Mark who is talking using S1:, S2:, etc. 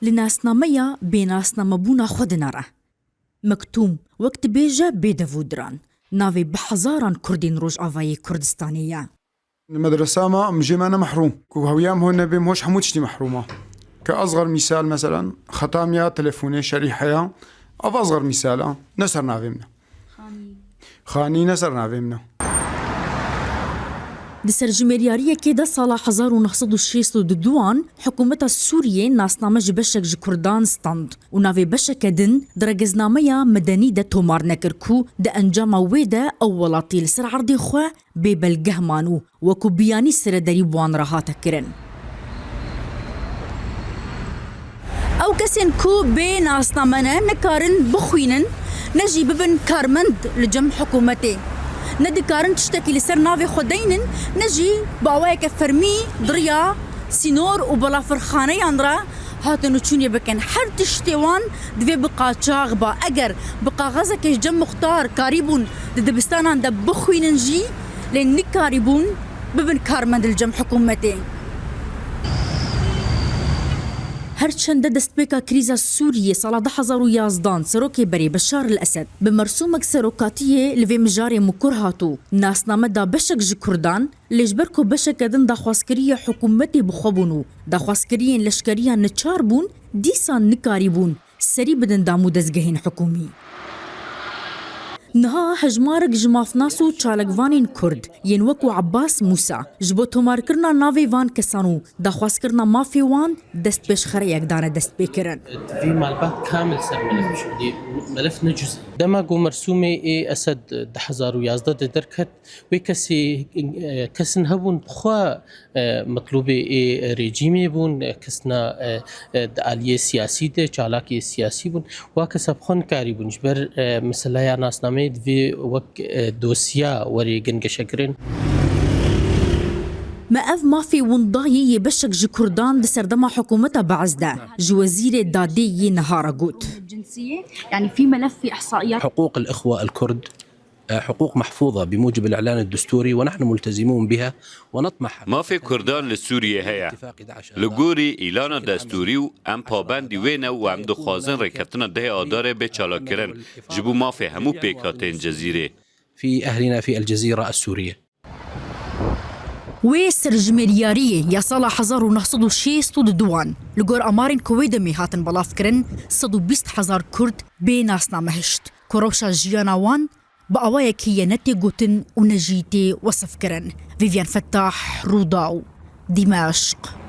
S1: لناسنامەیە بێناسنامەبوونا خۆ دنەڕە. مەکتوم وەک دبێژە بێدەڤودران ناوێ بە حەزاران کوردین ڕۆژئاوایی کوردستانیە.
S2: المدرسة ما مجيمانا محروم وهويام هون نبي مش حمود شتي محرومة. كأصغر مثال مثلا ختاميا تلفوني شريحة أو أصغر مثال نسر نافيمنا خاني نسر نافيمنا
S1: دسر جمهوریه که ده سال 1962 حکومت سوریه ناسنامه جبشک جکردان ستاند و ناوی بشک دن درگزنامه یا مدنی ده تومار نکر کو ده انجام ویده اولاتی لسر عرضی خواه بی بلگهمانو وکو بیانی سر دری بوان راحات کرن. او کسین کو بی ناسنامه نکارن بخوینن نجی ببن کارمند لجم حکومتی. ندكارن تشتكي لسر نافي خدينن نجي باوايك فرمي دريا سينور وبلا فرخاني اندرا هاتنو تشوني بكن حر تشتيوان دوي بقى شاغبا اگر بقى غزك جم مختار كاريبون دبستان دب بخوين نجي لان كاريبون ببن كارمند الجم حكومتي. هرچند دستپێکا کریزا سووریە ساڵا 2011 سەرۆکێ بەرێ بەشار الأسد بە مەرسوومەک سەرۆکاتیە لەوێ مژارێ مکوور هاتوو ناسنامەدا بەشێک ji کوردان لێژبەر کۆ بەشێکەدن داخوازکریە حکوومەتێ بخۆبوون و داخوازکریên لەشکریان نەچار بوون دیسان نکاری بوون سەری بدن دام و دەستگەهێن حکومی. نها هجمارك جمافناس و چالکوانین کرد ین وکو عباس موسا جبو تومارکرنا ناوی وان کسانو داخوازکرنا مافی وان دست پیش خریک دانه دست بکرن.
S3: في معلومات كامل سر ملف شدي ملف نجزي دماغو مرسومي أسد 2011 دركت وكسي كسن هبون بخوا مطلوبي ريجيمي بون كسنا آلية سياسي ده چالاكي سياسي بون وكسب خون كاري بون جبر مثلا يا ناس نامي في وك دوسيا وري جنگشكرين
S1: ما اف مافي ونضايي يبشك جي كردان دسردما حكومتها بعزدا جوزير دادي نهار قوت
S4: الجنسية يعني في ملف في إحصائيات
S5: حقوق الإخوة الكرد حقوق محفوظة بموجب الإعلان الدستوري ونحن ملتزمون بها ونطمح
S6: ما في كردان لسوريا هيا لغوري إعلان دستوري ام پابندی وینه و ام دخوازن رکتنا ده آداره به چالاکرن جبو ما في همو پیکاتین جزیره
S5: في أهلنا في الجزيرة السورية.
S1: ويسر جمهورية يا صالة 1962 لغور أمارين كويدة ميهاتن بلافكرن 120,000 كرد بي ناسنا مهشت كروشا جياناوان بأوايا كيانتي قوتن ونجيتي وصفكرن. فيفيان فتاح، روداو، دمشق.